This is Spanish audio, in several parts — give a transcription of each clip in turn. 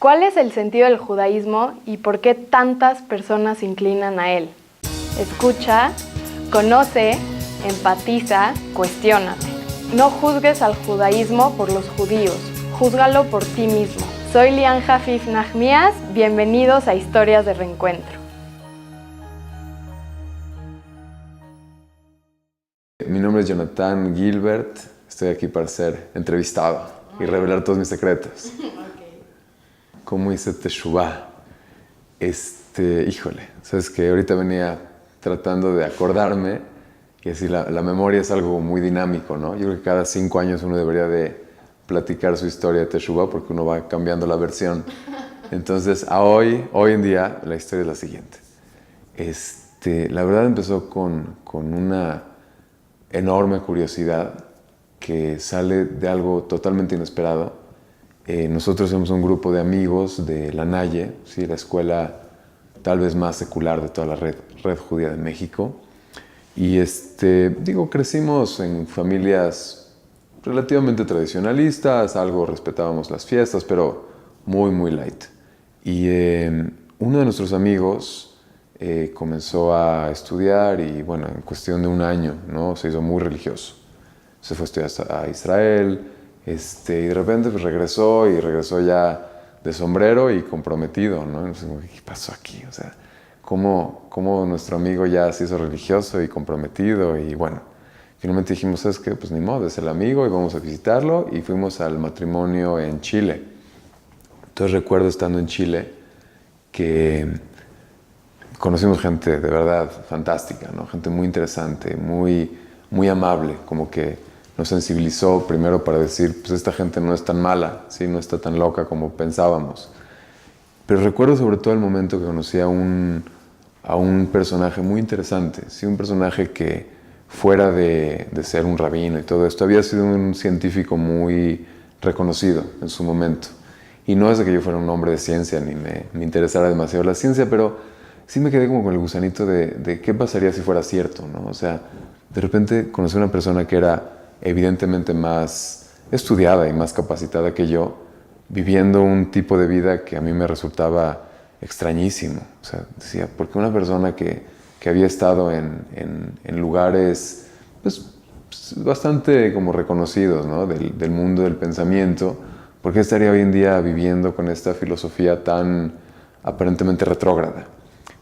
¿Cuál es el sentido del judaísmo y por qué tantas personas se inclinan a él? Escucha, conoce, empatiza, cuestiónate. No juzgues al judaísmo por los judíos, júzgalo por ti mismo. Soy Lian Jafif Nahmias, bienvenidos a Historias de Reencuentro. Mi nombre es Jonathan Gilbert, estoy aquí para ser entrevistado y revelar todos mis secretos. ¿Cómo hice Teshuvah? Híjole, sabes que ahorita venía tratando de acordarme y así la memoria es algo muy dinámico, ¿no? Yo creo que cada 5 años uno debería de platicar su historia de Teshuvah porque uno va cambiando la versión. Entonces, hoy en día, la historia es la siguiente. La verdad empezó con una enorme curiosidad que sale de algo totalmente inesperado. Nosotros somos un grupo de amigos de la Naye, ¿sí? La escuela tal vez más secular de toda la red judía de México. Y crecimos en familias relativamente tradicionalistas, algo respetábamos las fiestas, pero muy, muy light. Y uno de nuestros amigos comenzó a estudiar y, bueno, en cuestión de 1 año, ¿no? Se hizo muy religioso. Se fue a estudiar a Israel, y de repente pues, regresó ya de sombrero y comprometido, ¿no? No sé, ¿qué pasó aquí? O sea, ¿cómo nuestro amigo ya se hizo religioso y comprometido? Y bueno, finalmente dijimos, ¿sabes qué? Pues ni modo, es el amigo y vamos a visitarlo. Y fuimos al matrimonio en Chile. Entonces recuerdo estando en Chile que conocimos gente de verdad fantástica, ¿no? Gente muy interesante, muy, muy amable, como que nos sensibilizó primero para decir, pues esta gente no es tan mala, ¿sí? No está tan loca como pensábamos. Pero recuerdo sobre todo el momento que conocí a un personaje muy interesante, ¿sí? Un personaje que fuera de ser un rabino y todo esto, había sido un científico muy reconocido en su momento. Y no es de que yo fuera un hombre de ciencia ni me interesara demasiado la ciencia, pero sí me quedé como con el gusanito de qué pasaría si fuera cierto, ¿no? O sea, de repente conocí a una persona que era evidentemente más estudiada y más capacitada que yo, viviendo un tipo de vida que a mí me resultaba extrañísimo. O sea, decía, ¿por qué una persona que había estado en lugares pues, bastante como reconocidos, ¿no? del mundo del pensamiento, ¿por qué estaría hoy en día viviendo con esta filosofía tan aparentemente retrógrada?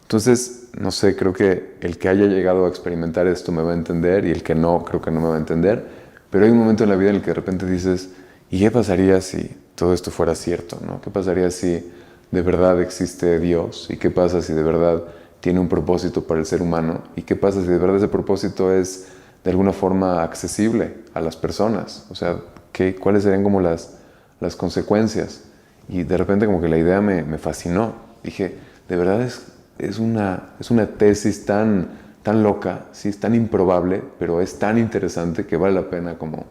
Entonces, no sé, creo que el que haya llegado a experimentar esto me va a entender y el que no, creo que no me va a entender. Pero hay un momento en la vida en el que de repente dices, ¿y qué pasaría si todo esto fuera cierto, ¿no? ¿Qué pasaría si de verdad existe Dios? ¿Y qué pasa si de verdad tiene un propósito para el ser humano? ¿Y qué pasa si de verdad ese propósito es de alguna forma accesible a las personas? O sea, ¿cuáles serían como las consecuencias? Y de repente como que la idea me fascinó. Dije, de verdad es una tesis tan loca, sí, es tan improbable, pero es tan interesante que vale la pena como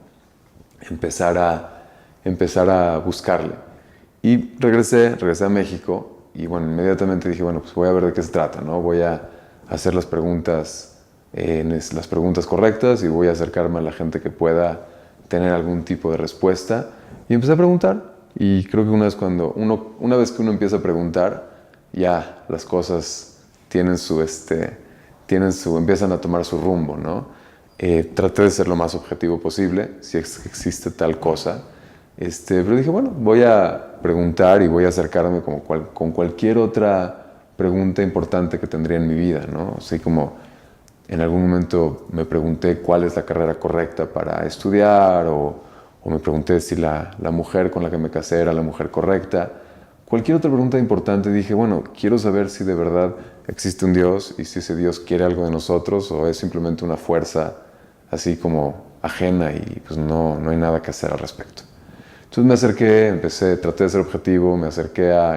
empezar a buscarle. Y regresé a México y bueno, inmediatamente dije, bueno, pues voy a ver de qué se trata, ¿no? Voy a hacer las preguntas correctas y voy a acercarme a la gente que pueda tener algún tipo de respuesta. Y empecé a preguntar y creo que una vez que uno empieza a preguntar, ya las cosas empiezan a tomar su rumbo, ¿no? Traté de ser lo más objetivo posible, si existe tal cosa. Pero dije, bueno, voy a preguntar y voy a acercarme con cualquier otra pregunta importante que tendría en mi vida, ¿no? Así como en algún momento me pregunté cuál es la carrera correcta para estudiar o me pregunté si la mujer con la que me casé era la mujer correcta. Cualquier otra pregunta importante, dije, bueno, quiero saber si de verdad existe un Dios y si ese Dios quiere algo de nosotros o es simplemente una fuerza así como ajena y pues no hay nada que hacer al respecto. Entonces me acerqué, traté de ser objetivo,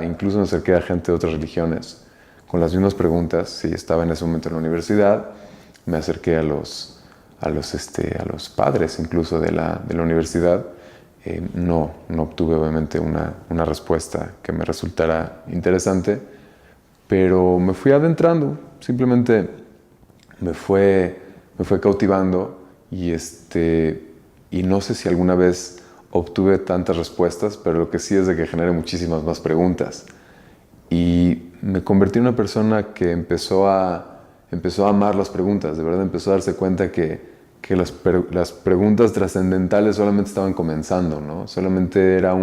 incluso me acerqué a gente de otras religiones con las mismas preguntas. Sí, estaba en ese momento en la universidad, me acerqué a los padres incluso de la universidad. No obtuve obviamente una respuesta que me resultara interesante, pero me fui adentrando, simplemente me fue cautivando y no sé si alguna vez obtuve tantas respuestas, pero lo que sí es de que generé muchísimas más preguntas. Y me convertí en una persona que empezó a amar las preguntas, de verdad empezó a darse cuenta que las preguntas trascendentales solamente estaban comenzando, ¿no? Solamente era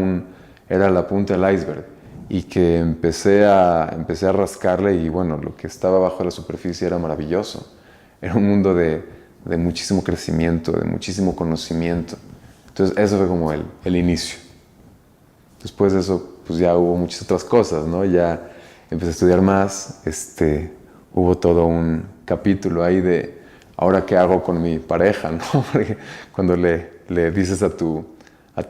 la punta del iceberg. Y que empecé a rascarle y bueno, lo que estaba bajo la superficie era maravilloso. Era un mundo de muchísimo crecimiento, de muchísimo conocimiento. Entonces eso fue como el inicio. Después de eso, pues ya hubo muchas otras cosas, ¿no? Ya empecé a estudiar más, hubo todo un capítulo ahí de ahora qué hago con mi pareja, ¿no? Porque cuando le dices a tu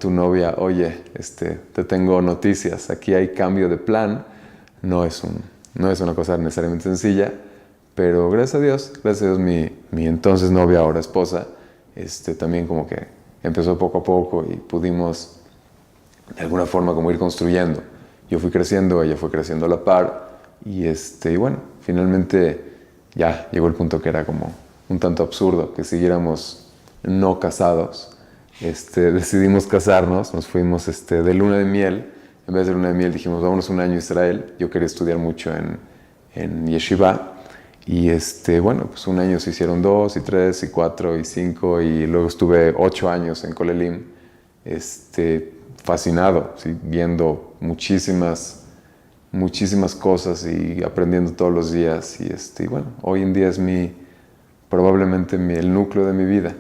novia, oye, te tengo noticias, aquí hay cambio de plan, no es una cosa necesariamente sencilla, pero gracias a Dios, mi entonces novia, ahora esposa, también como que empezó poco a poco y pudimos de alguna forma como ir construyendo. Yo fui creciendo, ella fue creciendo a la par y bueno, finalmente ya llegó el punto que era como un tanto absurdo que siguiéramos no casados. Decidimos casarnos, nos fuimos de luna de miel. En vez de luna de miel dijimos vámonos un año a Israel. Yo quería estudiar mucho en Yeshiva y bueno, pues un año se hicieron 2 y 3 y 4 y 5 y luego estuve 8 años en Kolelim, fascinado, ¿sí? Viendo muchísimas cosas y aprendiendo todos los días y bueno, hoy en día es probablemente el núcleo de mi vida.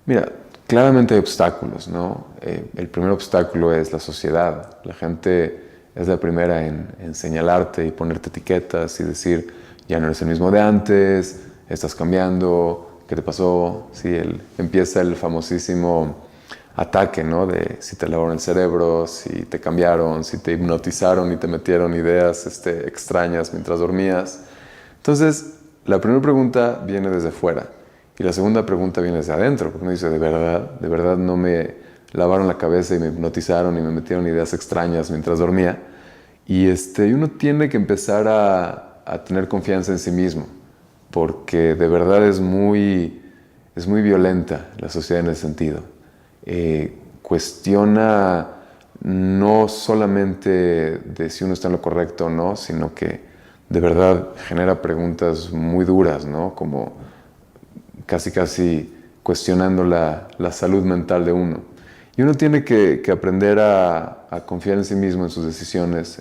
Mira, claramente hay obstáculos, ¿no? El primer obstáculo es la sociedad. La gente es la primera en señalarte y ponerte etiquetas y decir, ya no eres el mismo de antes, estás cambiando, ¿qué te pasó? Sí, empieza el famosísimo ataque, ¿no? De si te lavaron el cerebro, si te cambiaron, si te hipnotizaron y te metieron ideas extrañas mientras dormías. Entonces, la primera pregunta viene desde fuera. Y la segunda pregunta viene desde adentro, porque uno dice, de verdad no me lavaron la cabeza y me hipnotizaron y me metieron ideas extrañas mientras dormía. Y uno tiene que empezar a tener confianza en sí mismo, porque de verdad es muy violenta la sociedad en ese sentido. Cuestiona no solamente de si uno está en lo correcto o no, sino que de verdad genera preguntas muy duras, ¿no? Como casi cuestionando la salud mental de uno. Y uno tiene que aprender a confiar en sí mismo, en sus decisiones,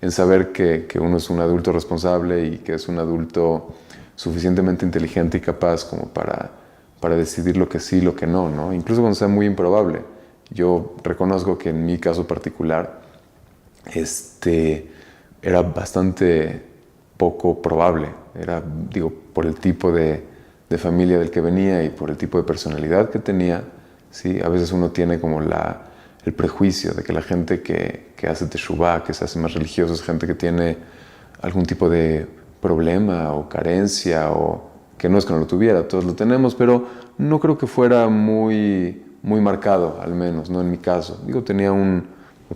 en saber que uno es un adulto responsable y que es un adulto suficientemente inteligente y capaz como para decidir lo que sí y lo que no, ¿no? Incluso cuando sea muy improbable. Yo reconozco que en mi caso particular, era bastante poco probable. Era, por el tipo de familia del que venía y por el tipo de personalidad que tenía, ¿sí? A veces uno tiene como el prejuicio de que la gente que hace teshuvá, que se hace más religioso, es gente que tiene algún tipo de problema o carencia, o que no es que no lo tuviera, todos lo tenemos, pero no creo que fuera muy marcado, al menos, no en mi caso. Tenía me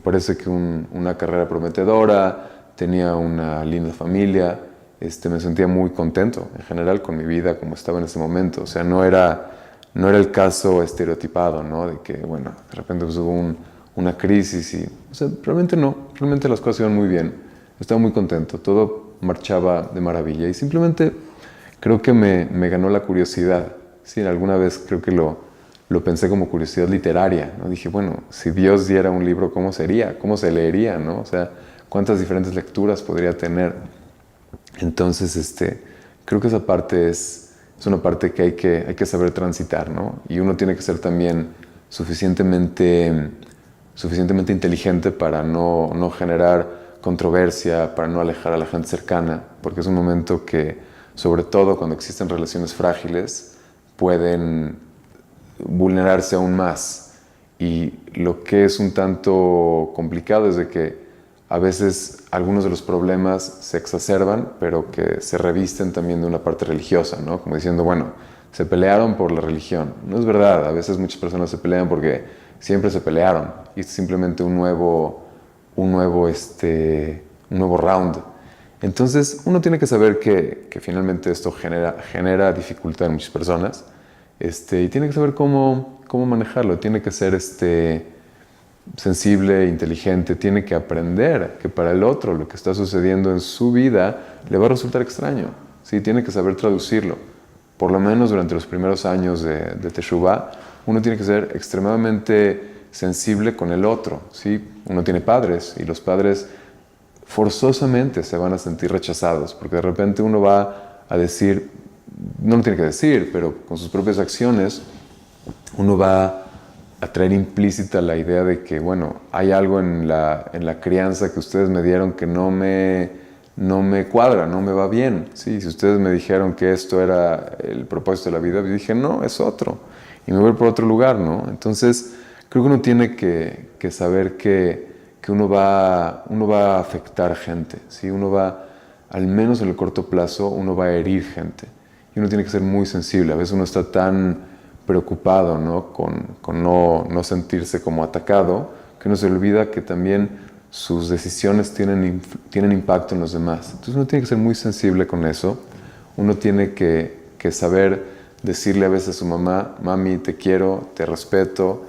parece que una carrera prometedora, tenía una linda familia, me sentía muy contento en general con mi vida como estaba en ese momento. O sea, no era el caso estereotipado, ¿no? De que, bueno, de repente pues, hubo una crisis y... O sea, realmente no. Realmente las cosas iban muy bien. Estaba muy contento. Todo marchaba de maravilla. Y simplemente creo que me ganó la curiosidad. Sí, alguna vez creo que lo pensé como curiosidad literaria, ¿no? Dije, bueno, si Dios diera un libro, ¿cómo sería? ¿Cómo se leería, no? O sea, ¿cuántas diferentes lecturas podría tener? Entonces, creo que esa parte es una parte que hay que saber transitar, ¿no? Y uno tiene que ser también suficientemente inteligente para no generar controversia, para no alejar a la gente cercana, porque es un momento que, sobre todo cuando existen relaciones frágiles, pueden vulnerarse aún más. Y lo que es un tanto complicado es de que a veces algunos de los problemas se exacerban, pero que se revisten también de una parte religiosa, ¿no? Como diciendo, bueno, se pelearon por la religión. No es verdad, a veces muchas personas se pelean porque siempre se pelearon y es simplemente un nuevo round. Entonces uno tiene que saber que finalmente esto genera dificultad en muchas personas y tiene que saber cómo manejarlo, tiene que ser sensible, inteligente, tiene que aprender que para el otro lo que está sucediendo en su vida le va a resultar extraño, ¿sí? Tiene que saber traducirlo. Por lo menos durante los primeros años de Teshuvá, uno tiene que ser extremadamente sensible con el otro, ¿sí? Uno tiene padres y los padres forzosamente se van a sentir rechazados, porque de repente uno va a decir, no lo tiene que decir, pero con sus propias acciones, uno va a traer implícita la idea de que, bueno, hay algo en la crianza que ustedes me dieron que no me cuadra, no me va bien. Sí, si ustedes me dijeron que esto era el propósito de la vida, yo dije, no, es otro. Y me voy por otro lugar, ¿no? Entonces, creo que uno tiene que saber que uno va a afectar gente, ¿sí? Uno va, al menos en el corto plazo, uno va a herir gente. Y uno tiene que ser muy sensible. A veces uno está tan preocupado, ¿no? con no sentirse como atacado, que uno se olvida que también sus decisiones tienen impacto en los demás. Entonces uno tiene que ser muy sensible con eso. Uno tiene que saber decirle a veces a su mamá, mami, te quiero, te respeto,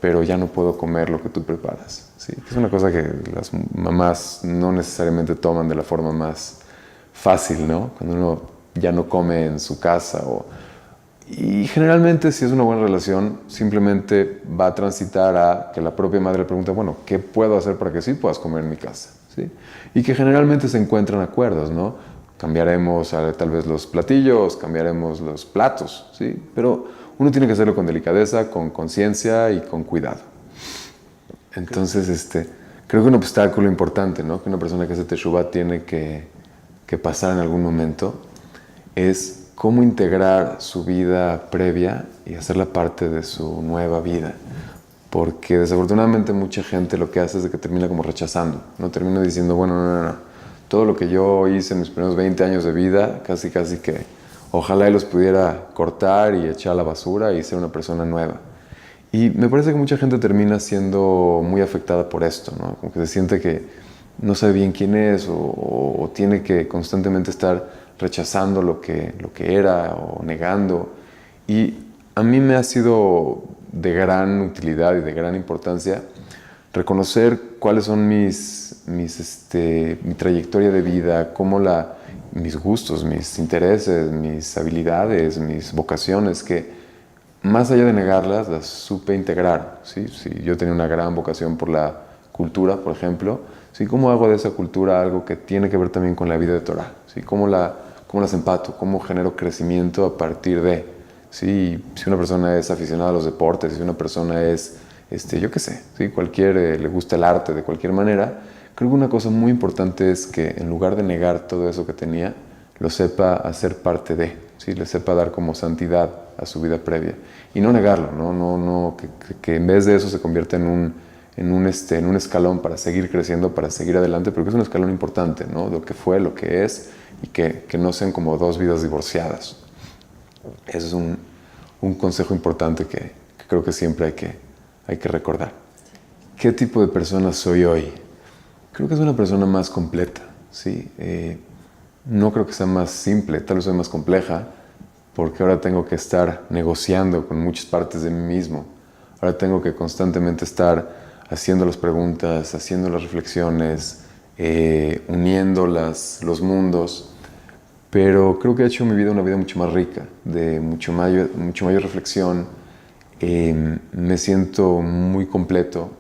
pero ya no puedo comer lo que tú preparas. ¿Sí? Es una cosa que las mamás no necesariamente toman de la forma más fácil, ¿no? Cuando uno ya no come en su casa. Y generalmente, si es una buena relación, simplemente va a transitar a que la propia madre le pregunta, bueno, ¿qué puedo hacer para que sí puedas comer en mi casa? ¿Sí? Y que generalmente se encuentran acuerdos, ¿no? Cambiaremos tal vez los platillos, cambiaremos los platos, ¿sí? Pero uno tiene que hacerlo con delicadeza, con conciencia y con cuidado. Entonces, creo que un obstáculo importante, ¿no? Que una persona que hace Teshuvá tiene que pasar en algún momento es cómo integrar su vida previa y hacerla parte de su nueva vida. Porque desafortunadamente mucha gente lo que hace es de que termina como rechazando, ¿no? Termina diciendo, bueno, no. Todo lo que yo hice en mis primeros 20 años de vida, casi que ojalá los pudiera cortar y echar a la basura y ser una persona nueva. Y me parece que mucha gente termina siendo muy afectada por esto, ¿no? Como que se siente que no sabe bien quién es o tiene que constantemente estar rechazando lo que era o negando. Y a mí me ha sido de gran utilidad y de gran importancia reconocer cuáles son mi trayectoria de vida, mis gustos, mis intereses, mis habilidades, mis vocaciones, que más allá de negarlas, las supe integrar. ¿Sí? Si yo tenía una gran vocación por la cultura, por ejemplo, ¿sí? ¿Cómo hago de esa cultura algo que tiene que ver también con la vida de Torah? ¿Sí? ¿Cómo las empato? ¿Cómo genero crecimiento a partir de? ¿Sí? Si una persona es aficionada a los deportes, si una persona es, yo qué sé, ¿sí? Le gusta el arte de cualquier manera, creo que una cosa muy importante es que en lugar de negar todo eso que tenía, lo sepa hacer parte de, ¿sí? Le sepa dar como santidad a su vida previa. Y no negarlo, que en vez de eso se convierta en un escalón para seguir creciendo, para seguir adelante, porque es un escalón importante, ¿no? Lo que fue, lo que es, y que no sean como dos vidas divorciadas. Eso es un consejo importante que creo que siempre hay que recordar. ¿Qué tipo de persona soy hoy? Creo que es una persona más completa, ¿sí? No creo que sea más simple, tal vez soy más compleja, porque ahora tengo que estar negociando con muchas partes de mí mismo. Ahora tengo que constantemente estar haciendo las preguntas, haciendo las reflexiones, uniendo los mundos. Pero creo que he hecho mi vida una vida mucho más rica, de mucho mayor reflexión. Me siento muy completo.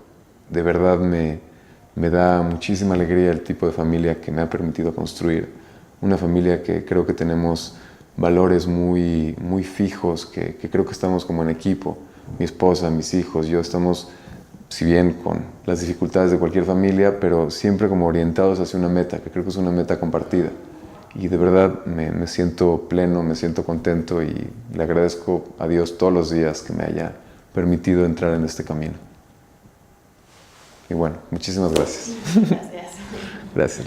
De verdad me da muchísima alegría el tipo de familia que me ha permitido construir. Una familia que creo que tenemos valores muy, muy fijos, que creo que estamos como en equipo. Mi esposa, mis hijos, yo estamos, si bien con las dificultades de cualquier familia, pero siempre como orientados hacia una meta, que creo que es una meta compartida. Y de verdad me siento pleno, me siento contento y le agradezco a Dios todos los días que me haya permitido entrar en este camino. Y bueno, muchísimas gracias. Gracias. Gracias.